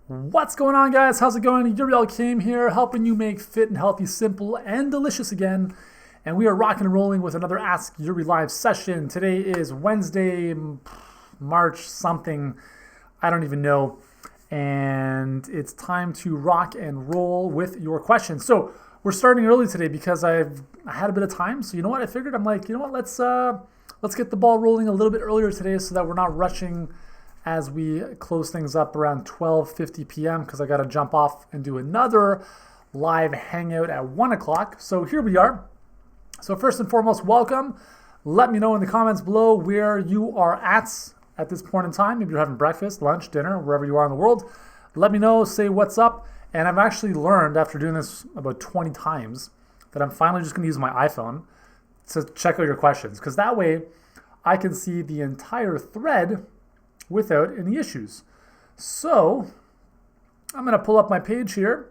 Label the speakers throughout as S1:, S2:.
S1: What's going on, guys? How's it going? Yuri came here, helping you make fit and healthy simple and delicious again. And we are rocking and rolling with another Ask Yuri Live session. Today is Wednesday, March something. I don't even know. And it's time to rock and roll with your questions. So we're starting early today because I had a bit of time. So you know what? I figured let's get the ball rolling a little bit earlier today so that we're not rushing as we close things up around 12:50 p.m. because I got to jump off and do another live hangout at 1 o'clock. So here we are. So first and foremost, welcome. Let me know in the comments below where you are at this point in time. Maybe you're having breakfast, lunch, dinner, wherever you are in the world. Let me know, say what's up. And I've actually learned after doing this about 20 times that I'm finally just going to use my iPhone to check out your questions, because that way I can see the entire thread without any issues. So I'm going to pull up my page here,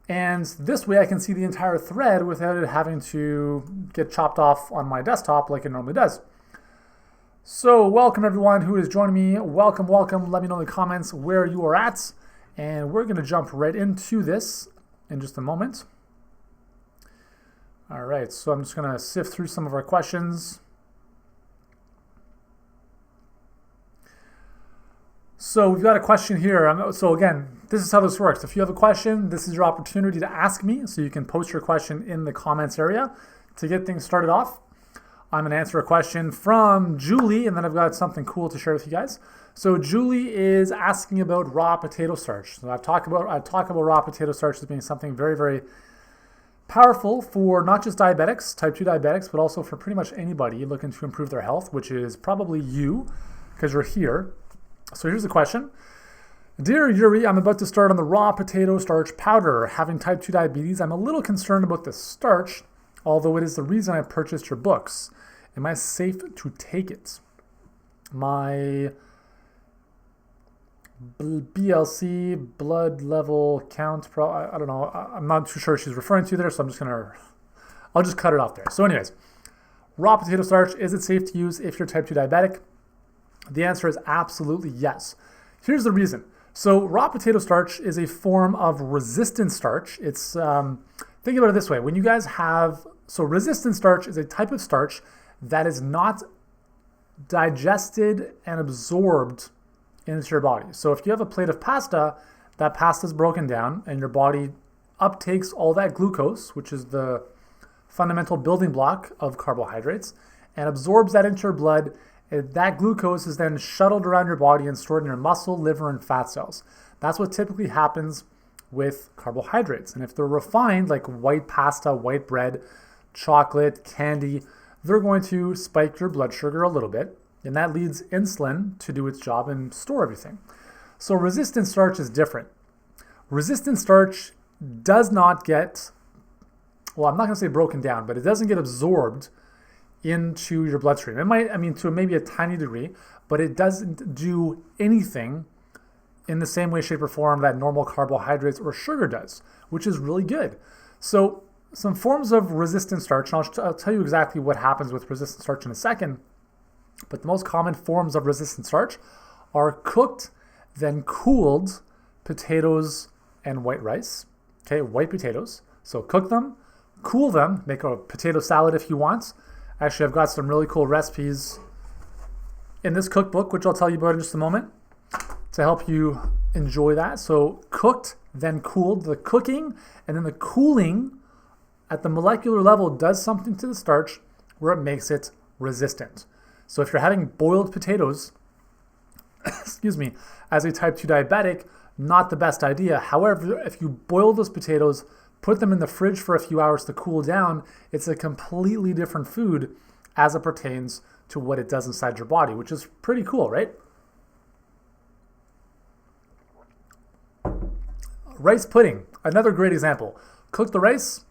S1: and this way I can see the entire thread without it having to get chopped off on my desktop like it normally does. So welcome everyone who is joining me. Welcome. Let me know in the comments where you are at, and we're going to jump right into this in just a moment. All right, so I'm just going to sift through some of our questions. So we've got a question here. So again, this is how this works. If you have a question, this is your opportunity to ask me. So you can post your question in the comments area. To get things started off, I'm going to answer a question from Julie, and then I've got something cool to share with you guys. So Julie is asking about raw potato starch. So I've talked about raw potato starch as being something very, very powerful for not just diabetics, type 2 diabetics, but also for pretty much anybody looking to improve their health, which is probably you, because you're here. So here's the question. Dear Yuri, I'm about to start on the raw potato starch powder. Having type 2 diabetes, I'm a little concerned about the starch, although it is the reason I purchased your books. Am I safe to take it? My BLC, blood level count, I don't know. I'm not too sure what she's referring to there, so I'll just cut it off there. So anyways, raw potato starch, is it safe to use if you're type 2 diabetic? The answer is absolutely yes. Here's the reason. So raw potato starch is a form of resistant starch. It's think about it this way. When you guys resistant starch is a type of starch that is not digested and absorbed into your body. So if you have a plate of pasta, that pasta is broken down and your body uptakes all that glucose, which is the fundamental building block of carbohydrates, and absorbs that into your blood. That glucose is then shuttled around your body and stored in your muscle, liver, and fat cells. That's what typically happens with carbohydrates. And if they're refined, like white pasta, white bread, chocolate, candy, they're going to spike your blood sugar a little bit, and that leads insulin to do its job and store everything. So resistant starch is different. Resistant starch does not get, I'm not going to say broken down, but it doesn't get absorbed into your bloodstream. It might, to maybe a tiny degree, but it doesn't do anything in the same way, shape, or form that normal carbohydrates or sugar does, which is really good. So some forms of resistant starch, and I'll tell you exactly what happens with resistant starch in a second, but the most common forms of resistant starch are cooked, then cooled potatoes and white rice. Okay, white potatoes. So cook them, cool them, make a potato salad if you want. Actually, I've got some really cool recipes in this cookbook, which I'll tell you about in just a moment, to help you enjoy that. So cooked, then cooled. The cooking and then the cooling at the molecular level does something to the starch where it makes it resistant. So if you're having boiled potatoes, excuse me, as a type 2 diabetic, not the best idea. However, if you boil those potatoes, put them in the fridge for a few hours to cool down, it's a completely different food as it pertains to what it does inside your body, which is pretty cool, right? Rice pudding, another great example. Cook the rice,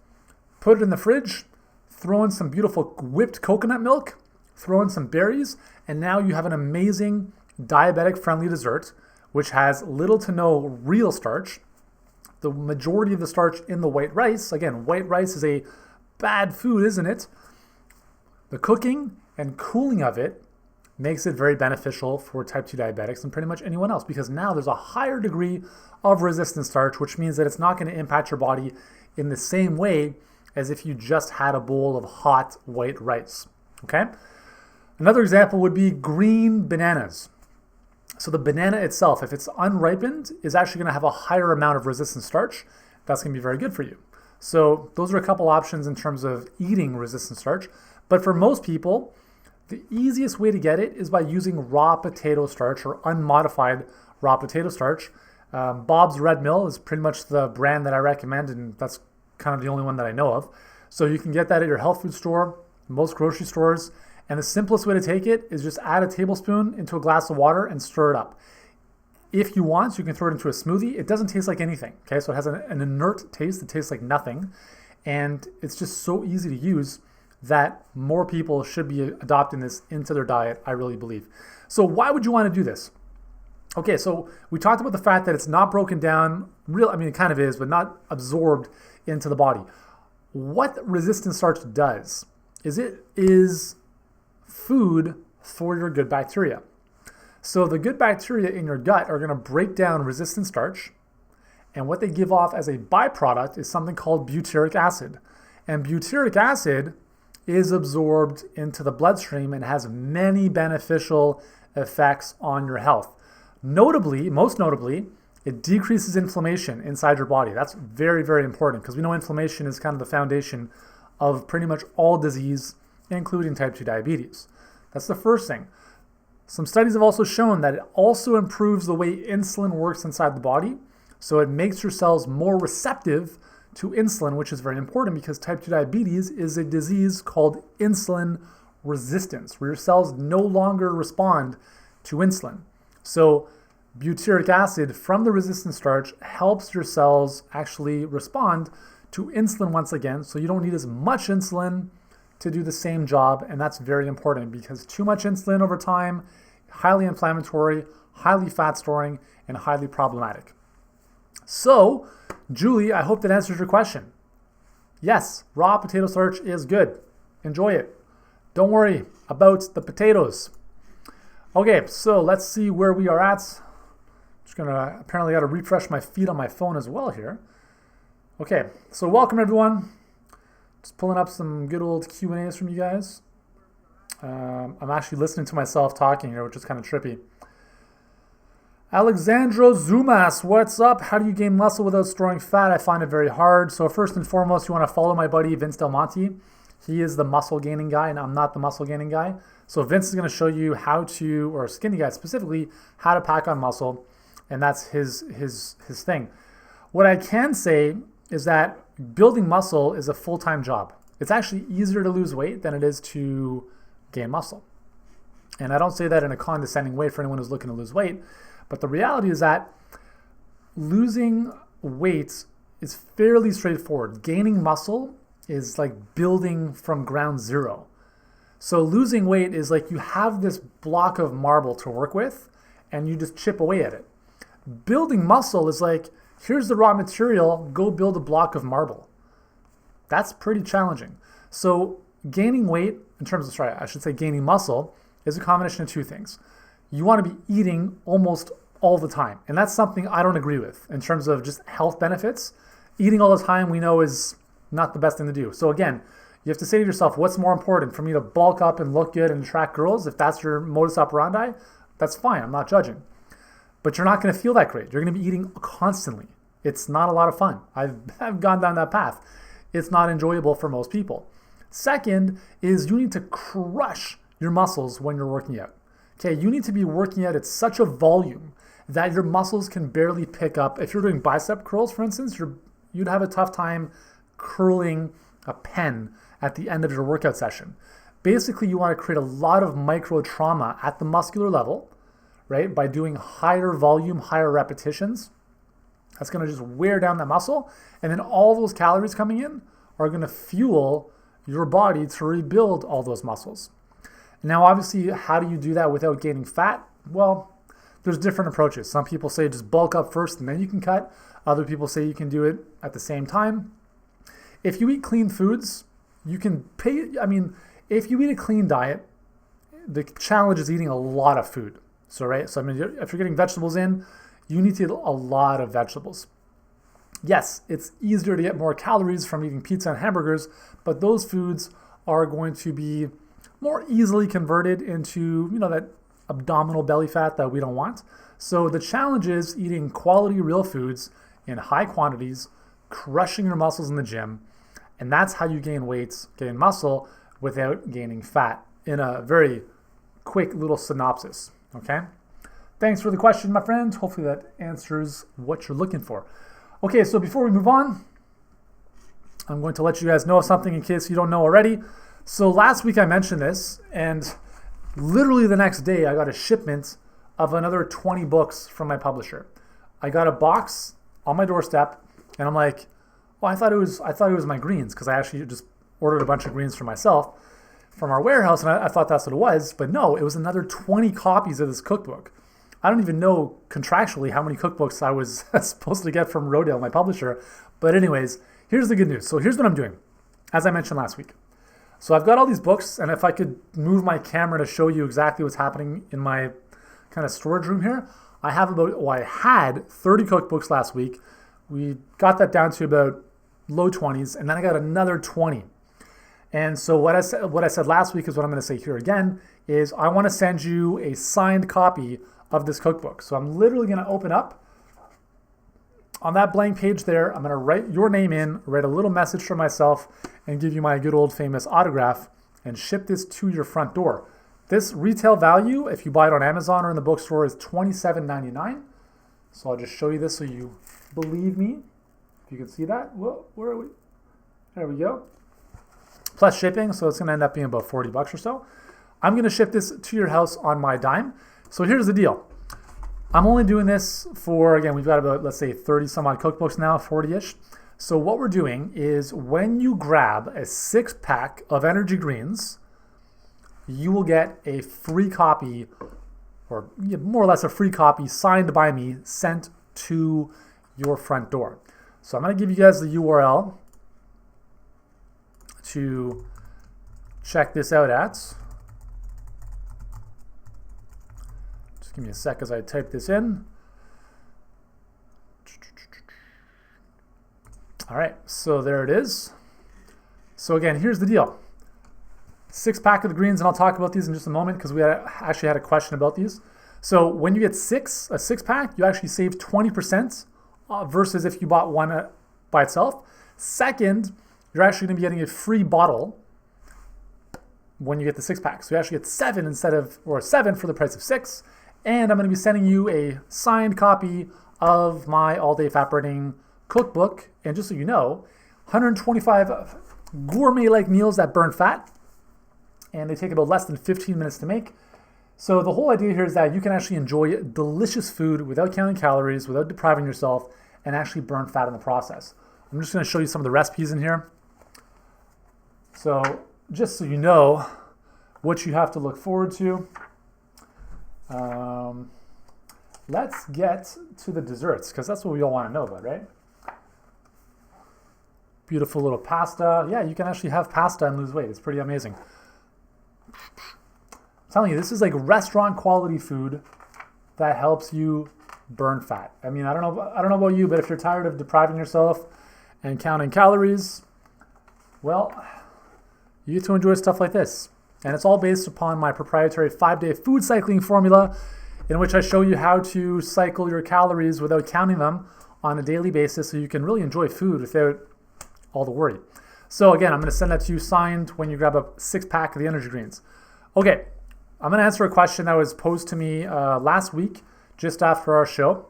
S1: put it in the fridge, throw in some beautiful whipped coconut milk, throw in some berries, and now you have an amazing diabetic-friendly dessert, which has little to no real starch. The majority of the starch in the white rice, again, white rice is a bad food, isn't it? The cooking and cooling of it makes it very beneficial for type 2 diabetics and pretty much anyone else, because now there's a higher degree of resistant starch, which means that it's not going to impact your body in the same way as if you just had a bowl of hot white rice. Okay? Another example would be green bananas. So the banana itself, if it's unripened, is actually going to have a higher amount of resistant starch. That's going to be very good for you. So those are a couple options in terms of eating resistant starch. But for most people, the easiest way to get it is by using raw potato starch or unmodified raw potato starch. Bob's Red Mill is pretty much the brand that I recommend, and that's kind of the only one that I know of. So you can get that at your health food store, most grocery stores, and the simplest way to take it is just add a tablespoon into a glass of water and stir it up. If you want, you can throw it into a smoothie. It doesn't taste like anything, okay? So it has an inert taste. It tastes like nothing, and it's just so easy to use that more people should be adopting this into their diet, I really believe. So why would you want to do this? Okay, so we talked about the fact that it's not broken down, it kind of is, but not absorbed into the body. What resistant starch does is it is food for your good bacteria. So the good bacteria in your gut are going to break down resistant starch, and what they give off as a byproduct is something called butyric acid. And butyric acid is absorbed into the bloodstream and has many beneficial effects on your health. Most notably, it decreases inflammation inside your body. That's very, very important because we know inflammation is kind of the foundation of pretty much all disease, including type 2 diabetes. That's the first thing. Some studies have also shown that it also improves the way insulin works inside the body. So it makes your cells more receptive to insulin, which is very important because type 2 diabetes is a disease called insulin resistance, where your cells no longer respond to insulin. So butyric acid from the resistant starch helps your cells actually respond to insulin once again, so you don't need as much insulin to do the same job, and that's very important because too much insulin over time, highly inflammatory, highly fat storing, and highly problematic. So, Julie, I hope that answers your question. Yes, raw potato starch is good. Enjoy it. Don't worry about the potatoes. Okay, so let's see where we are at. Apparently got to refresh my feed on my phone as well here. Okay, so welcome everyone. Just pulling up some good old Q&As from you guys. I'm actually listening to myself talking here, which is kind of trippy. Alexandro Zumas, what's up? How do you gain muscle without storing fat? I find it very hard. So first and foremost, you want to follow my buddy Vince Del Monte. He is the muscle gaining guy, and I'm not the muscle gaining guy. So Vince is going to show you how to, or skinny guy specifically, how to pack on muscle, and that's his thing. What I can say is that building muscle is a full-time job. It's actually easier to lose weight than it is to gain muscle. And I don't say that in a condescending way for anyone who's looking to lose weight, but the reality is that losing weight is fairly straightforward. Gaining muscle is like building from ground zero. So losing weight is like you have this block of marble to work with and you just chip away at it. Building muscle is like, here's the raw material, go build a block of marble. That's pretty challenging. So gaining weight, gaining muscle is a combination of two things. You want to be eating almost all the time. And that's something I don't agree with in terms of just health benefits. Eating all the time we know is not the best thing to do. So again, you have to say to yourself, what's more important for me to bulk up and look good and attract girls? If that's your modus operandi, that's fine. I'm not judging. But you're not going to feel that great. You're going to be eating constantly. It's not a lot of fun. I've gone down that path. It's not enjoyable for most people. Second is you need to crush your muscles when you're working out. Okay, you need to be working out at such a volume that your muscles can barely pick up. If you're doing bicep curls, for instance, you'd have a tough time curling a pen at the end of your workout session. Basically, you want to create a lot of micro trauma at the muscular level, right? By doing higher volume, higher repetitions. That's going to just wear down that muscle. And then all those calories coming in are going to fuel your body to rebuild all those muscles. Now, obviously, how do you do that without gaining fat? Well, there's different approaches. Some people say just bulk up first and then you can cut. Other people say you can do it at the same time. If you eat clean foods, you can if you eat a clean diet, the challenge is eating a lot of food. So, right? So, I mean, if you're getting vegetables in, you need to eat a lot of vegetables. Yes, it's easier to get more calories from eating pizza and hamburgers, but those foods are going to be more easily converted into, that abdominal belly fat that we don't want. So the challenge is eating quality real foods in high quantities, crushing your muscles in the gym, and that's how you gain weight, gain muscle without gaining fat in a very quick little synopsis, okay? Thanks for the question, my friend. Hopefully that answers what you're looking for. Okay, so before we move on, I'm going to let you guys know something in case you don't know already. So last week I mentioned this, and literally the next day I got a shipment of another 20 books from my publisher. I got a box on my doorstep, and I'm like, well, I thought it was my greens, because I actually just ordered a bunch of greens for myself from our warehouse, and I thought that's what it was. But no, it was another 20 copies of this cookbook. I don't even know contractually how many cookbooks I was supposed to get from Rodale, my publisher. But anyways, here's the good news. So here's what I'm doing, as I mentioned last week. So I've got all these books, and if I could move my camera to show you exactly what's happening in my kind of storage room here, I had 30 cookbooks last week. We got that down to about low 20s, and then I got another 20. And so what I said last week is what I'm going to say here again, is I want to send you a signed copy of this cookbook. So I'm literally going to open up on that blank page there. I'm going to write your name in, write a little message for myself, and give you my good old famous autograph and ship this to your front door. This retail value, if you buy it on Amazon or in the bookstore, is $27.99. So I'll just show you this so you believe me. If you can see that. Whoa, where are we? There we go. Plus shipping, so it's going to end up being about 40 bucks or so. I'm going to ship this to your house on my dime. So here's the deal. I'm only doing this for, again, we've got about, let's say, 30 some odd cookbooks now, 40-ish. So what we're doing is when you grab a 6-pack of Energy Greens, you will get a free copy, or more or less a free copy signed by me, sent to your front door. So I'm going to give you guys the URL to check this out at. Just give me a sec as I type this in. All right, so there it is. So again, here's the deal. 6-pack of the greens, and I'll talk about these in just a moment because we actually had a question about these. So when you get a 6-pack, you actually save 20% versus if you bought one by itself. Second, you're actually going to be getting a free bottle when you get the 6-pack. So you actually get 7 7 for the price of 6. And I'm going to be sending you a signed copy of my all-day fat burning cookbook. And just so you know, 125 gourmet-like meals that burn fat. And they take about less than 15 minutes to make. So the whole idea here is that you can actually enjoy delicious food without counting calories, without depriving yourself, and actually burn fat in the process. I'm just going to show you some of the recipes in here. So just so you know what you have to look forward to, let's get to the desserts, because that's what we all want to know about, right? Beautiful little pasta. Yeah, you can actually have pasta and lose weight. It's pretty amazing. I'm telling you, this is like restaurant quality food that helps you burn fat. I mean, I don't know about you, but if you're tired of depriving yourself and counting calories, well, you get to enjoy stuff like this. And it's all based upon my proprietary 5-day food cycling formula, in which I show you how to cycle your calories without counting them on a daily basis, so you can really enjoy food without all the worry. So again, I'm going to send that to you signed when you grab a 6-pack of the Energy Greens. Okay, I'm going to answer a question that was posed to me last week, just after our show.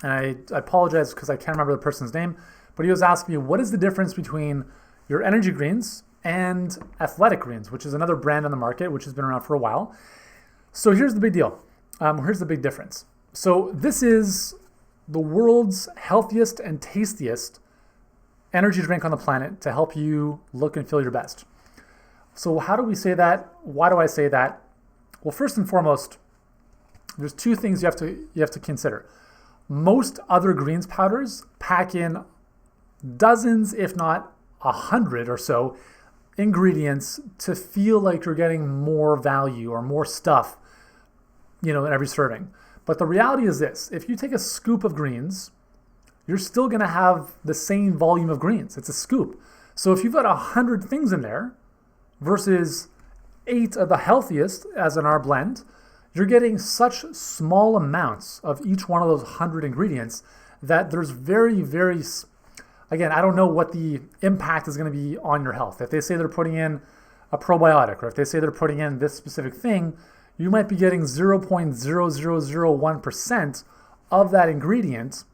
S1: And I apologize because I can't remember the person's name, but he was asking me, what is the difference between your Energy Greens and Athletic Greens, which is another brand on the market, which has been around for a while. So here's the big deal. Here's the big difference. So this is the world's healthiest and tastiest energy drink on the planet to help you look and feel your best. So how do we say that? Why do I say that? Well, first and foremost, there's two things you have to consider. Most other greens powders pack in dozens, if not 100 or so, ingredients to feel like you're getting more value or more stuff, in every serving. But the reality is this: if you take a scoop of greens, you're still going to have the same volume of greens. It's a scoop. So if you've got 100 things in there versus 8 of the healthiest, as in our blend, you're getting such small amounts of each one of those 100 ingredients that there's very, very, again, I don't know what the impact is going to be on your health. If they say they're putting in a probiotic, or if they say they're putting in this specific thing, you might be getting 0.0001% of that ingredient,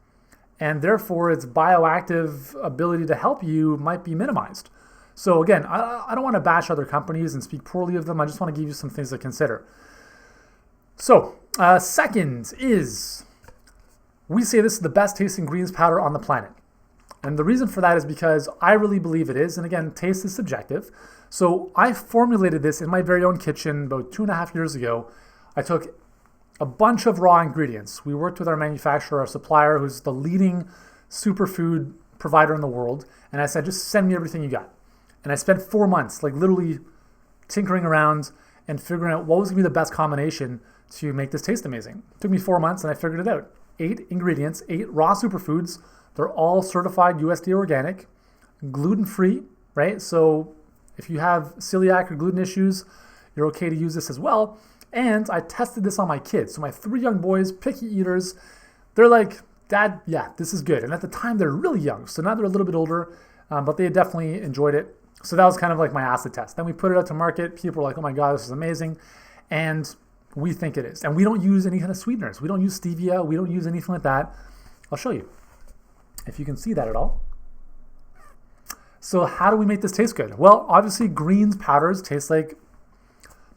S1: and therefore its bioactive ability to help you might be minimized. So again, I don't want to bash other companies and speak poorly of them. I just want to give you some things to consider. So second is, we say this is the best tasting greens powder on the planet. And the reason for that is because I really believe it is. And again, taste is subjective. So I formulated this in my very own kitchen about 2.5 years ago. I took a bunch of raw ingredients. We worked with our manufacturer, our supplier, who's the leading superfood provider in the world. And I said, just send me everything you got. And I spent 4 months, like literally tinkering around and figuring out what was gonna be the best combination to make this taste amazing. It took me 4 months and I figured it out. 8 ingredients, 8 raw superfoods. They're all certified USDA organic, gluten-free, right? So if you have celiac or gluten issues, you're okay to use this as well. And I tested this on my kids. So my 3 young boys, picky eaters, they're like, Dad, yeah, this is good. And at the time, they're really young. So now they're a little bit older, but they definitely enjoyed it. So that was kind of like my acid test. Then we put it out to market. People were like, oh my God, this is amazing. And we think it is. And we don't use any kind of sweeteners. We don't use stevia. We don't use anything like that. I'll show you if you can see that at all. So how do we make this taste good? Well, obviously greens powders taste like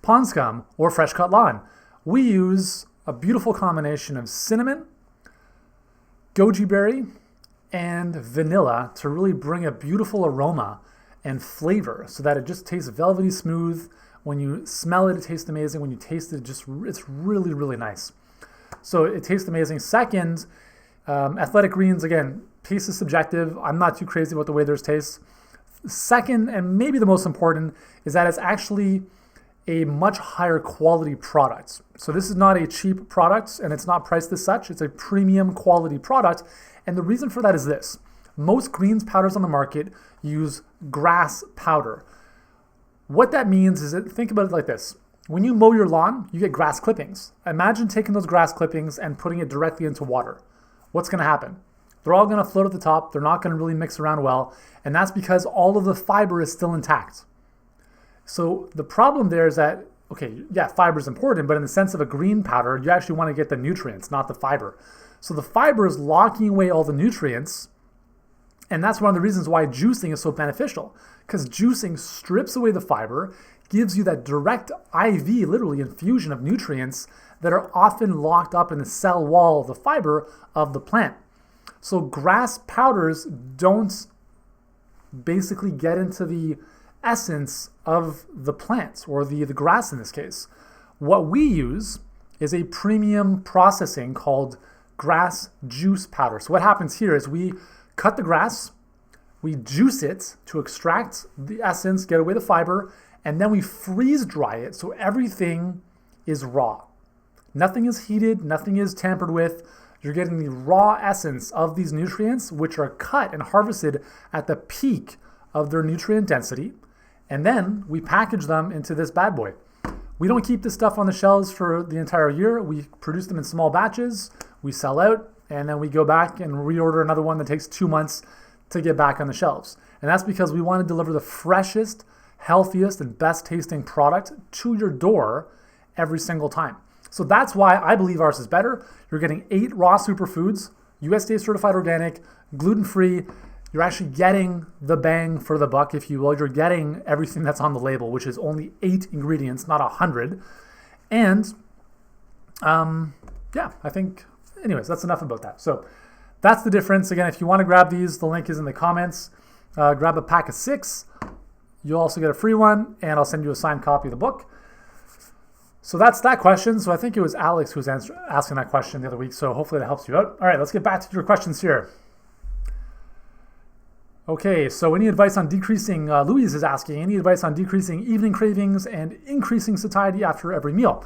S1: pond scum or fresh cut lawn. We use a beautiful combination of cinnamon, goji berry, and vanilla to really bring a beautiful aroma and flavor so that it just tastes velvety smooth. When you smell it, it tastes amazing. When you taste it, it's really, really nice. So it tastes amazing. Second, athletic greens, again, taste is subjective. I'm not too crazy about the way theirs tastes. Second, and maybe the most important, is that it's actually a much higher quality product. So this is not a cheap product and it's not priced as such. It's a premium quality product. And the reason for that is this. Most greens powders on the market use grass powder. What that means is that, think about it like this. When you mow your lawn, you get grass clippings. Imagine taking those grass clippings and putting it directly into water. What's going to happen? They're all going to float at the top. They're not going to really mix around well. And that's because all of the fiber is still intact. So the problem there is that, okay, yeah, fiber is important, but in the sense of a green powder, you actually want to get the nutrients, not the fiber. So the fiber is locking away all the nutrients. And that's one of the reasons why juicing is so beneficial, because juicing strips away the fiber, gives you that direct IV, literally infusion of nutrients that are often locked up in the cell wall of the fiber of the plant. So grass powders don't basically get into the essence of the plant, or the grass in this case. What we use is a premium processing called grass juice powder. So what happens here is we cut the grass, we juice it to extract the essence, get away the fiber, and then we freeze dry it so everything is raw. Nothing is heated, nothing is tampered with. You're getting the raw essence of these nutrients, which are cut and harvested at the peak of their nutrient density. And then we package them into this bad boy. We don't keep this stuff on the shelves for the entire year. We produce them in small batches, we sell out, and then we go back and reorder another one that takes 2 months to get back on the shelves. And that's because we want to deliver the freshest, healthiest, and best tasting product to your door every single time. So that's why I believe ours is better. You're getting 8 raw superfoods, USDA certified organic, gluten-free. You're actually getting the bang for the buck, if you will. You're getting everything that's on the label, which is only 8 ingredients, not 100. And yeah, I think, anyways, that's enough about that. So that's the difference. Again, if you want to grab these, the link is in the comments. Grab a pack of 6. You'll also get a free one, and I'll send you a signed copy of the book. So that's that question. So I think it was Alex who was asking that question the other week. So hopefully that helps you out. All right, let's get back to your questions here. Okay, so any advice on decreasing, Louise is asking, any advice on decreasing evening cravings and increasing satiety after every meal?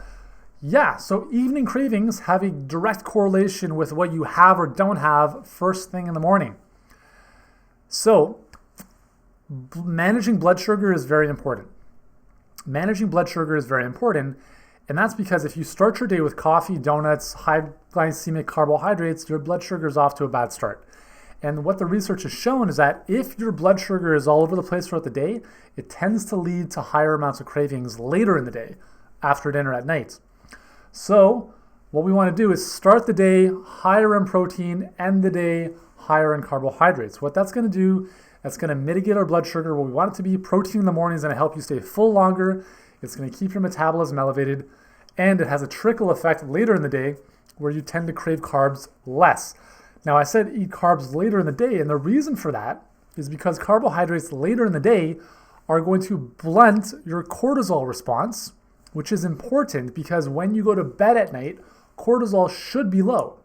S1: Yeah, so evening cravings have a direct correlation with what you have or don't have first thing in the morning. So managing blood sugar is very important. Managing blood sugar is very important, and that's because if you start your day with coffee, donuts, high glycemic carbohydrates, your blood sugar is off to a bad start. And what the research has shown is that if your blood sugar is all over the place throughout the day, it tends to lead to higher amounts of cravings later in the day, after dinner at night. So what we want to do is start the day higher in protein, end the day higher in carbohydrates. What that's going to do, that's going to mitigate our blood sugar where we want it to be. Protein in the morning is going to help you stay full longer. It's going to keep your metabolism elevated, and it has a trickle effect later in the day where you tend to crave carbs less. Now, I said eat carbs later in the day, and the reason for that is because carbohydrates later in the day are going to blunt your cortisol response, which is important because when you go to bed at night, cortisol should be low.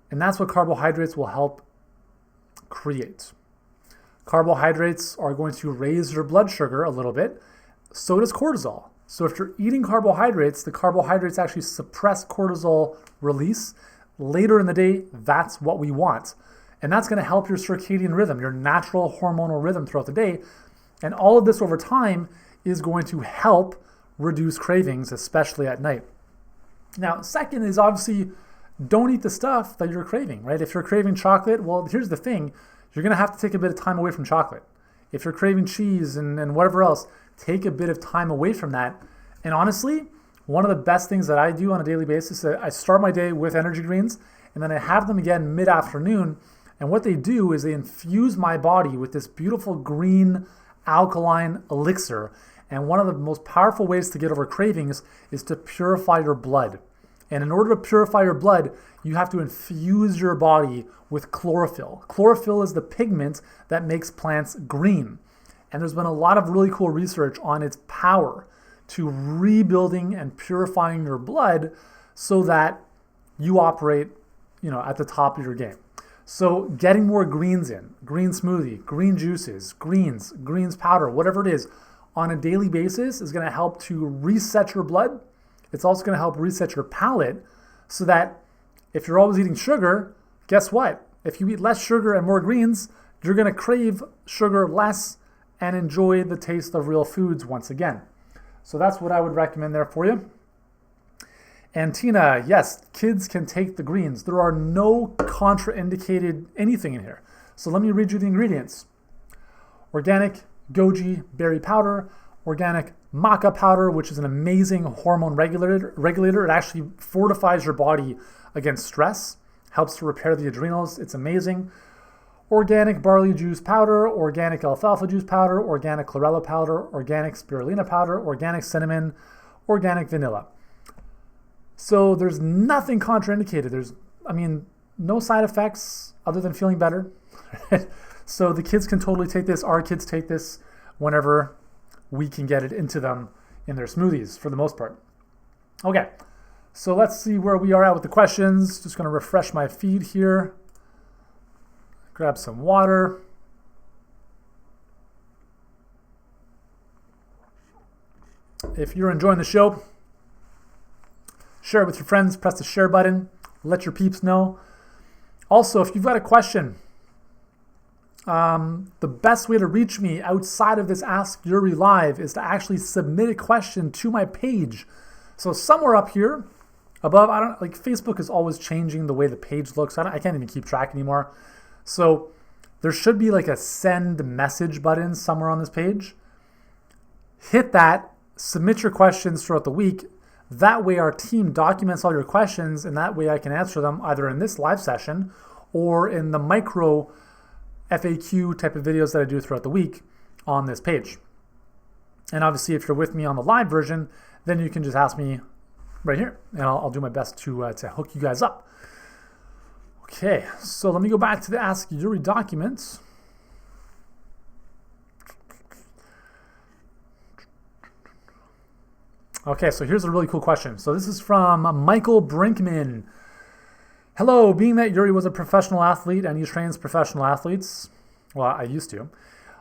S1: And that's what carbohydrates will help create. Carbohydrates are going to raise your blood sugar a little bit. So does cortisol. So if you're eating carbohydrates, the carbohydrates actually suppress cortisol release. Later in the day, that's what we want. And that's going to help your circadian rhythm, your natural hormonal rhythm throughout the day. And all of this over time is going to help reduce cravings, especially at night. Now, second is obviously don't eat the stuff that you're craving, right? If you're craving chocolate, well, here's the thing. You're going to have to take a bit of time away from chocolate. If you're craving cheese and whatever else, take a bit of time away from that. And honestly, one of the best things that I do on a daily basis, I start my day with energy greens, and then I have them again mid-afternoon. And what they do is they infuse my body with this beautiful green alkaline elixir. And one of the most powerful ways to get over cravings is to purify your blood. And in order to purify your blood, you have to infuse your body with chlorophyll. Chlorophyll is the pigment that makes plants green. And there's been a lot of really cool research on its power to rebuilding and purifying your blood so that you operate, at the top of your game. So getting more greens in, green smoothie, green juices, greens powder, whatever it is, on a daily basis is going to help to reset your blood. It's also going to help reset your palate so that if you're always eating sugar, guess what? If you eat less sugar and more greens, you're going to crave sugar less and enjoy the taste of real foods once again. So that's what I would recommend there for you. And Tina, yes, kids can take the greens. There are no contraindicated anything in here. So let me read you the ingredients. Organic goji berry powder, organic maca powder, which is an amazing hormone regulator. It actually fortifies your body against stress, helps to repair the adrenals. It's amazing. Organic barley juice powder, organic alfalfa juice powder, organic chlorella powder, organic spirulina powder, organic cinnamon, organic vanilla. So there's nothing contraindicated. There's no side effects other than feeling better. So the kids can totally take this. Our kids take this whenever we can get it into them in their smoothies for the most part. Okay, so let's see where we are at with the questions. Just going to refresh my feed here. Grab some water. If you're enjoying the show, share it with your friends. Press the share button. Let your peeps know. Also, if you've got a question, the best way to reach me outside of this Ask Yuri Live is to actually submit a question to my page. So somewhere up here above, Facebook is always changing the way the page looks. I can't even keep track anymore. So there should be like a send message button somewhere on this page. Hit that, submit your questions throughout the week. That way our team documents all your questions, and that way I can answer them either in this live session or in the micro FAQ type of videos that I do throughout the week on this page. And obviously, if you're with me on the live version, then you can just ask me right here, and I'll do my best to hook you guys up. Okay, so let me go back to the Ask Yuri documents. Okay, so here's a really cool question. So this is from Michael Brinkman. Hello, being that Yuri was a professional athlete and he trains professional athletes, well, I used to.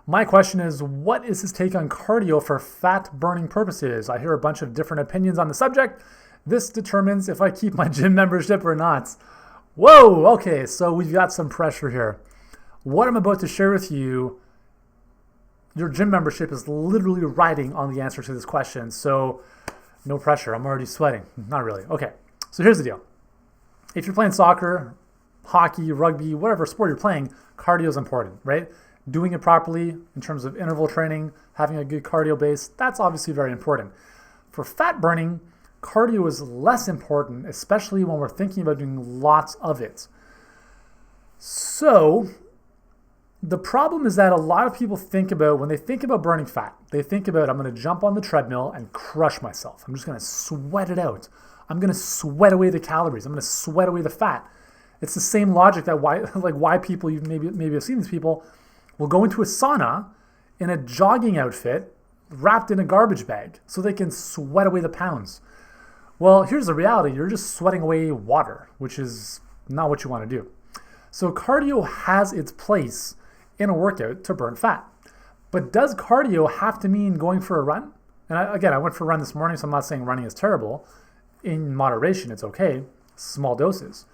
S1: My question is, what is his take on cardio for fat burning purposes? I hear a bunch of different opinions on the subject. This determines if I keep my gym membership or not. Whoa, okay, so we've got some pressure here. What I'm about to share with you, your gym membership is literally riding on the answer to this question. So no pressure, I'm already sweating. Not really. Okay, so here's the deal. If you're playing soccer, hockey, rugby, whatever sport you're playing, cardio is important, right? Doing it properly in terms of interval training, having a good cardio base, that's obviously very important. For fat burning, cardio is less important, especially when we're thinking about doing lots of it. So the problem is that a lot of people think about, when they think about burning fat, they think about, I'm going to jump on the treadmill and crush myself. I'm just going to sweat it out. I'm going to sweat away the calories. I'm going to sweat away the fat. It's the same logic that why people, you maybe have seen these people, will go into a sauna in a jogging outfit wrapped in a garbage bag so they can sweat away the pounds. Well, here's the reality. You're just sweating away water, which is not what you want to do. So cardio has its place in a workout to burn fat. But does cardio have to mean going for a run? And I went for a run this morning, so I'm not saying running is terrible. In moderation, it's okay, small doses.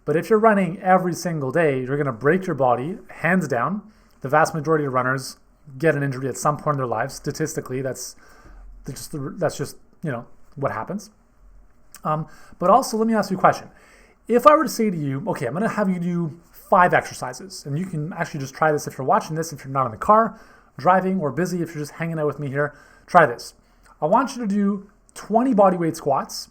S1: But if you're running every single day, you're going to break your body, hands down. The vast majority of runners get an injury at some point in their lives. Statistically, that's just what happens. But also, let me ask you a question. If I were to say to you, okay, I'm going to have you do 5 exercises, and you can actually just try this if you're watching this, if you're not in the car, driving, or busy, if you're just hanging out with me here, try this. I want you to do 20 bodyweight squats.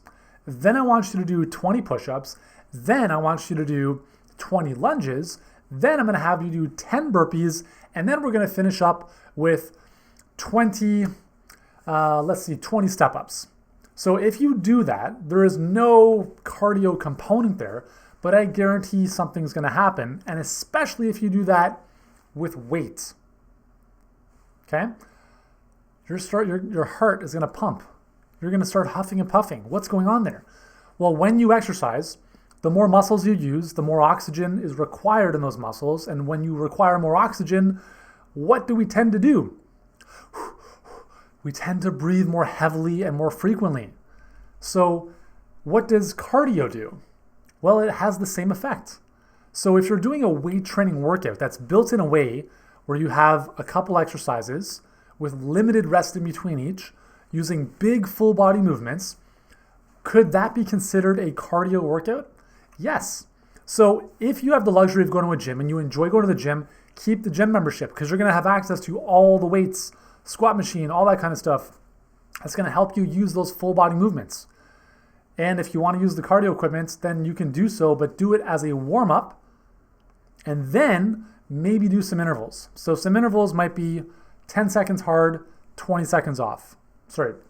S1: Then I want you to do 20 push-ups. Then I want you to do 20 lunges. Then I'm going to have you do 10 burpees. And then we're going to finish up with 20 step-ups. So if you do that, there is no cardio component there, but I guarantee something's going to happen. And especially if you do that with weight. Okay? Your heart is going to pump. You're going to start huffing and puffing. What's going on there? Well, when you exercise, the more muscles you use, the more oxygen is required in those muscles. And when you require more oxygen, what do we tend to do? We tend to breathe more heavily and more frequently. So what does cardio do? Well, it has the same effect. So if you're doing a weight training workout that's built in a way where you have a couple exercises with limited rest in between each, using big full body movements, could that be considered a cardio workout? Yes. So if you have the luxury of going to a gym and you enjoy going to the gym, keep the gym membership because you're going to have access to all the weights, squat machine, all that kind of stuff. That's going to help you use those full body movements. And if you want to use the cardio equipment, then you can do so, but do it as a warm up and then maybe do some intervals. So some intervals might be 10 seconds hard, 20 seconds off.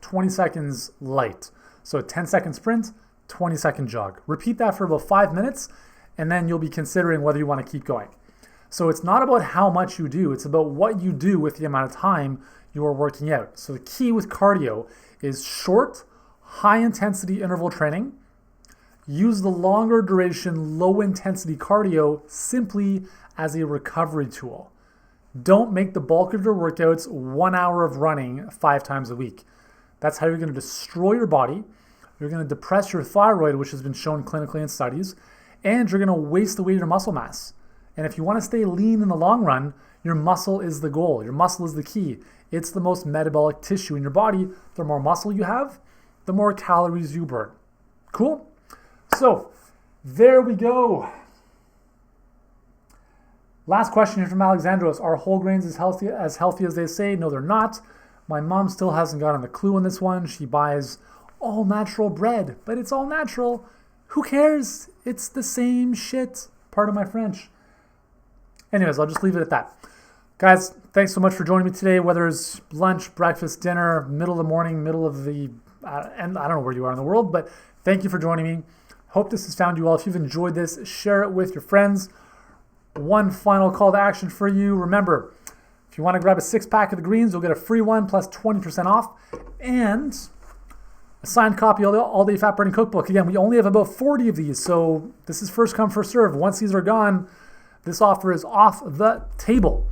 S1: 20 seconds light. So a 10-second sprint, 20-second jog. Repeat that for about 5 minutes, and then you'll be considering whether you want to keep going. So it's not about how much you do, it's about what you do with the amount of time you are working out. So the key with cardio is short, high-intensity interval training. Use the longer duration, low-intensity cardio simply as a recovery tool. Don't make the bulk of your workouts 1 hour of running 5 times a week. That's how you're going to destroy your body. You're going to depress your thyroid, which has been shown clinically in studies, and you're going to waste away your muscle mass. And if you want to stay lean in the long run, your muscle is the goal. Your muscle is the key. It's the most metabolic tissue in your body. The more muscle you have, the more calories you burn. Cool? So, there we go. Last question here from Alexandros. Are whole grains as healthy as they say? No, they're not. My mom still hasn't gotten the clue on this one. She buys all natural bread, but it's all natural. Who cares? It's the same shit. Pardon my French. Anyways, I'll just leave it at that. Guys, thanks so much for joining me today, whether it's lunch, breakfast, dinner, middle of the morning, middle of the, and I don't know where you are in the world, but thank you for joining me. Hope this has found you well. If you've enjoyed this, share it with your friends. One final call to action for you. Remember, if you want to grab a 6-pack of the greens, you'll get a free one plus 20% off. And a signed copy of the All Day Fat Burning Cookbook. Again, we only have about 40 of these, so this is first come, first serve. Once these are gone, this offer is off the table.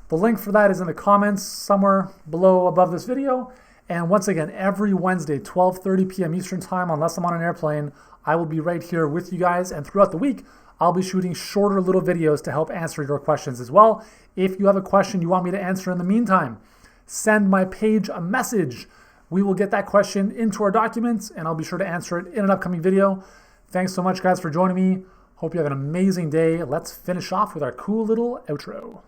S1: The link for that is in the comments somewhere below above this video. And once again, every Wednesday, 12:30 p.m. Eastern Time, unless I'm on an airplane, I will be right here with you guys. And throughout the week, I'll be shooting shorter little videos to help answer your questions as well. If you have a question you want me to answer in the meantime, send my page a message. We will get that question into our documents, and I'll be sure to answer it in an upcoming video. Thanks so much, guys, for joining me. Hope you have an amazing day. Let's finish off with our cool little outro.